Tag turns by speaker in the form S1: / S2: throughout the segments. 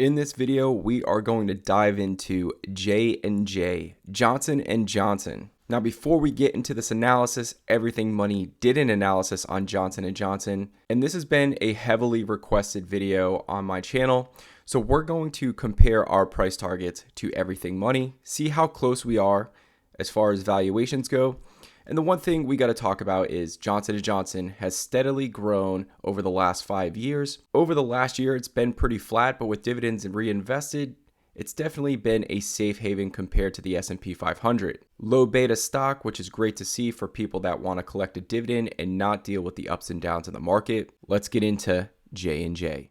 S1: In this video, we are going to dive into J&J, Johnson & Johnson. Now, before we get into this analysis, Everything Money did an analysis on Johnson & Johnson, and this has been a heavily requested video on my channel. So we're going to compare our price targets to Everything Money, see how close we are as far as valuations go. And the one thing we got to talk about is Johnson & Johnson has steadily grown over the last 5 years. Over the last year, it's been pretty flat, but with dividends and reinvested, it's definitely been a safe haven compared to the S&P 500. Low beta stock, which is great to see for people that want to collect a dividend and not deal with the ups and downs of the market. Let's get into J&J.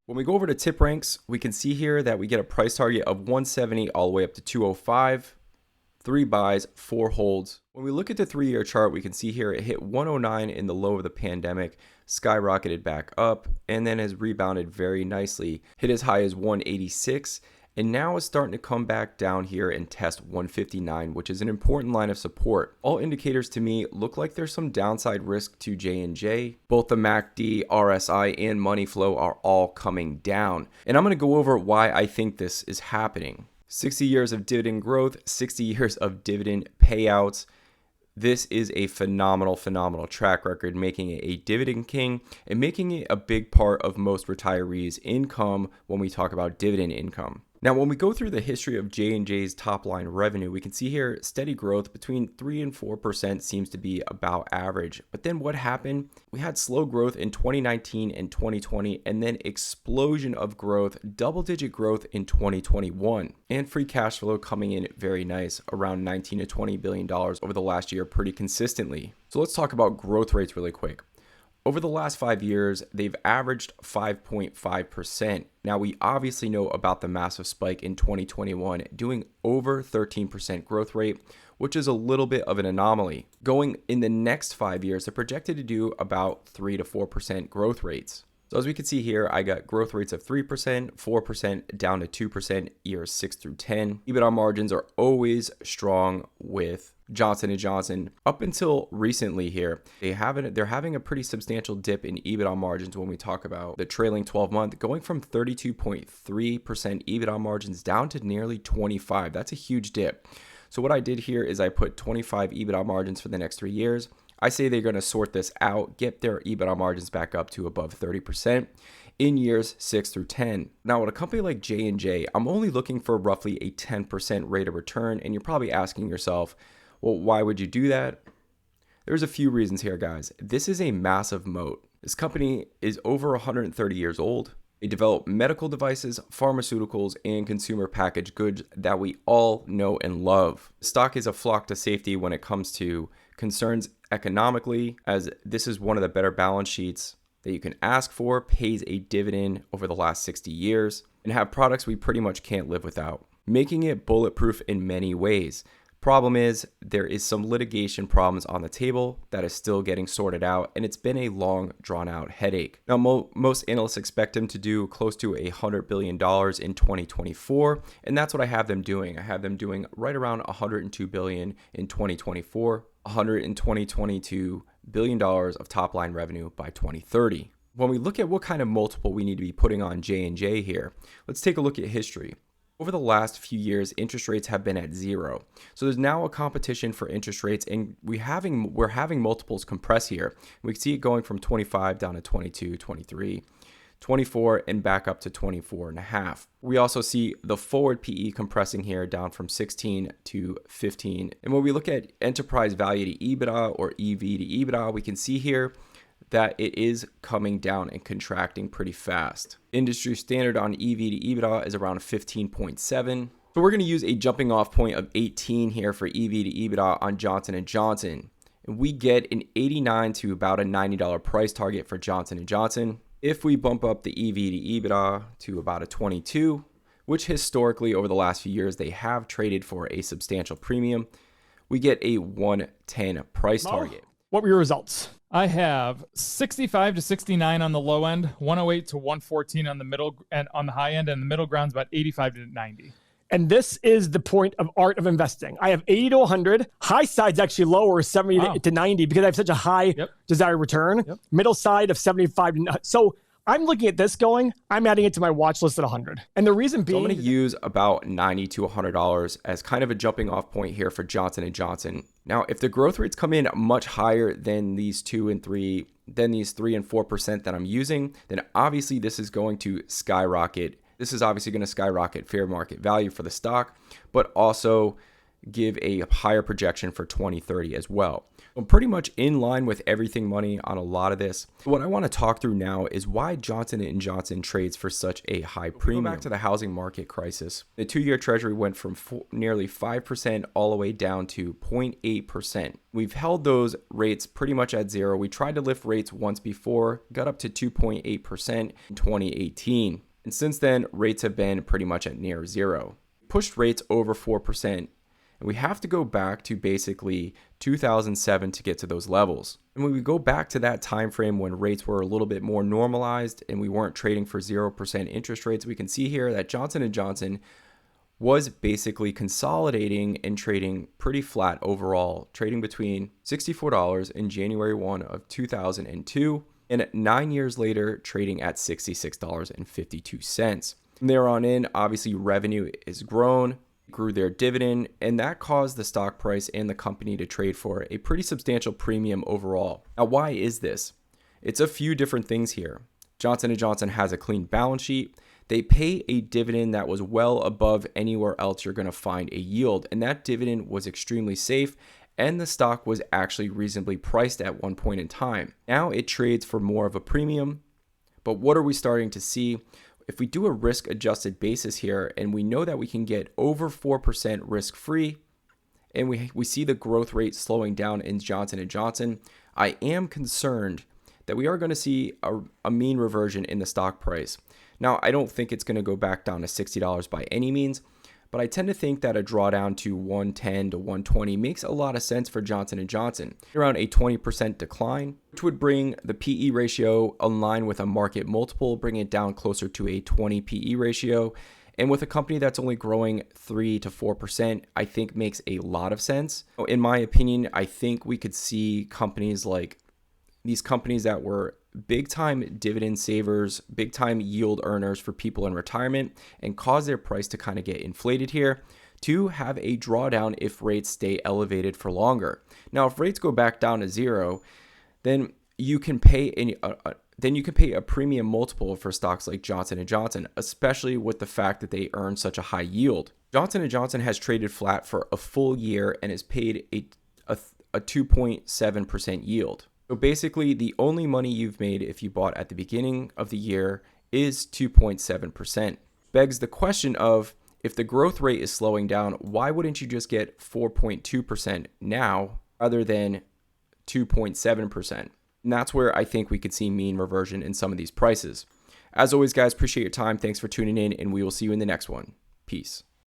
S1: When we go over to tip ranks, we can see here that we get a price target of 170 all the way up to 205, 3 buys, 4 holds. When we look at the 3-year chart, we can see here it hit 109 in the low of the pandemic, skyrocketed back up, and then has rebounded very nicely, hit as high as 186, and now is starting to come back down here and test 159, which is an important line of support. All indicators to me look like there's some downside risk to J&J. Both the MACD, RSI, and money flow are all coming down. And I'm going to go over why I think this is happening. 60 years of dividend growth, 60 years of dividend payouts. This is a phenomenal track record, making it a dividend king and making it a big part of most retirees' income when we talk about dividend income. Now, when we go through the history of J&J's top line revenue, we can see here steady growth between 3 and 4% seems to be about average. But then what happened? We had slow growth in 2019 and 2020, and then explosion of growth, double-digit growth in 2021. And free cash flow coming in very nice, around $19 to $20 billion over the last year pretty consistently. So let's talk about growth rates really quick. Over the last 5 years, they've averaged 5.5%. Now, we obviously know about the massive spike in 2021, doing over 13% growth rate, which is a little bit of an anomaly. Going in the next 5 years, they're projected to do about 3 to 4% growth rates. So as we can see here, I got growth rates of 3%, 4%, down to 2% years 6 through 10. EBITDA margins are always strong with Johnson & Johnson. Up until recently here, they're having a pretty substantial dip in EBITDA margins when we talk about the trailing 12 month, going from 32.3% EBITDA margins down to nearly 25. That's a huge dip. So what I did here is I put 25 EBITDA margins for the next 3 years. I say they're going to sort this out, get their EBITDA margins back up to above 30% in years 6 through 10. Now, with a company like J&J, I'm only looking for roughly a 10% rate of return, and you're probably asking yourself, well, why would you do that? There's a few reasons here, guys. This is a massive moat. This company is over 130 years old. They develop medical devices, pharmaceuticals, and consumer packaged goods that we all know and love. Stock is a flock to safety when it comes to concerns economically, as this is one of the better balance sheets that you can ask for, pays a dividend over the last 60 years, and have products we pretty much can't live without, making it bulletproof in many ways. Problem is, there is some litigation problems on the table that is still getting sorted out, and it's been a long, drawn-out headache. Now, most analysts expect them to do close to $100 billion in 2024, and that's what I have them doing. I have them doing right around $102 billion in 2024, $122 billion of top-line revenue by 2030. When we look at what kind of multiple we need to be putting on J&J here, let's take a look at history. Over the last few years, interest rates have been at 0. So there's now a competition for interest rates, and we're having multiples compress here. We can see it going from 25 down to 22, 23, 24, and back up to 24.5. We also see the forward PE compressing here down from 16 to 15. And when we look at enterprise value to EBITDA or EV to EBITDA, we can see here that it is coming down and contracting pretty fast. Industry standard on EV to EBITDA is around 15.7. So we're going to use a jumping off point of 18 here for EV to EBITDA on Johnson & Johnson. And we get an $89 to about a $90 price target for Johnson & Johnson. If we bump up the EV to EBITDA to about a 22, which historically over the last few years they have traded for a substantial premium, we get a 110 price target.
S2: What were your results? I have 65 to 69 on the low end, 108 to 114 on the middle and on the high end, and the middle ground's about 85 to 90.
S3: And this is the point of art of investing. I have 80 to 100. High side's actually lower, 70 to 90, because I have such a high desired return. Middle side of 75 to 90. So I'm looking at this going, I'm adding it to my watch list at 100. And the reason being,
S1: so I'm going to use about $90 to $100 as kind of a jumping off point here for Johnson & Johnson. Now, if the growth rates come in much higher than these 3 and 4% that I'm using, then obviously this is going to skyrocket. This is obviously going to skyrocket fair market value for the stock, but also give a higher projection for 2030 as well. I'm pretty much in line with everything money on a lot of this. What I want to talk through now is why Johnson & Johnson trades for such a high premium. Go back to the housing market crisis. The 2-year treasury went from nearly 5% all the way down to 0.8%. We've held those rates pretty much at zero. We tried to lift rates once before, got up to 2.8% in 2018. And since then, rates have been pretty much at near zero. Pushed rates over 4%. And we have to go back to basically 2007 to get to those levels. And when we go back to that time frame when rates were a little bit more normalized and we weren't trading for 0% interest rates, we can see here that Johnson & Johnson was basically consolidating and trading pretty flat overall, trading between $64 in January 1 of 2002 and 9 years later trading at $66.52. From there on in, obviously revenue is grown, grew their dividend, and that caused the stock price and the company to trade for a pretty substantial premium overall. Now, why is this? It's a few different things here. Johnson & Johnson has a clean balance sheet. They pay a dividend that was well above anywhere else you're going to find a yield, and that dividend was extremely safe, and the stock was actually reasonably priced at one point in time. Now it trades for more of a premium, but what are we starting to see? If we do a risk-adjusted basis here, and we know that we can get over 4% risk-free, and we see the growth rate slowing down in Johnson & Johnson, I am concerned that we are going to see a mean reversion in the stock price. Now, I don't think it's going to go back down to $60 by any means, but I tend to think that a drawdown to 110 to 120 makes a lot of sense for Johnson & Johnson. Around a 20% decline, which would bring the PE ratio in line with a market multiple, bring it down closer to a 20 PE ratio. And with a company that's only growing 3 to 4%, I think makes a lot of sense. In my opinion, I think we could see companies like these companies that were big time dividend savers, big time yield earners for people in retirement, and cause their price to kind of get inflated here to have a drawdown if rates stay elevated for longer. Now, if rates go back down to zero, then you can pay a premium multiple for stocks like Johnson & Johnson, especially with the fact that they earn such a high yield. Johnson & Johnson has traded flat for a full year and has paid a 2.7% yield. So basically, the only money you've made if you bought at the beginning of the year is 2.7%. Begs the question of, if the growth rate is slowing down, why wouldn't you just get 4.2% now rather than 2.7%? And that's where I think we could see mean reversion in some of these prices. As always, guys, appreciate your time. Thanks for tuning in, and we will see you in the next one. Peace.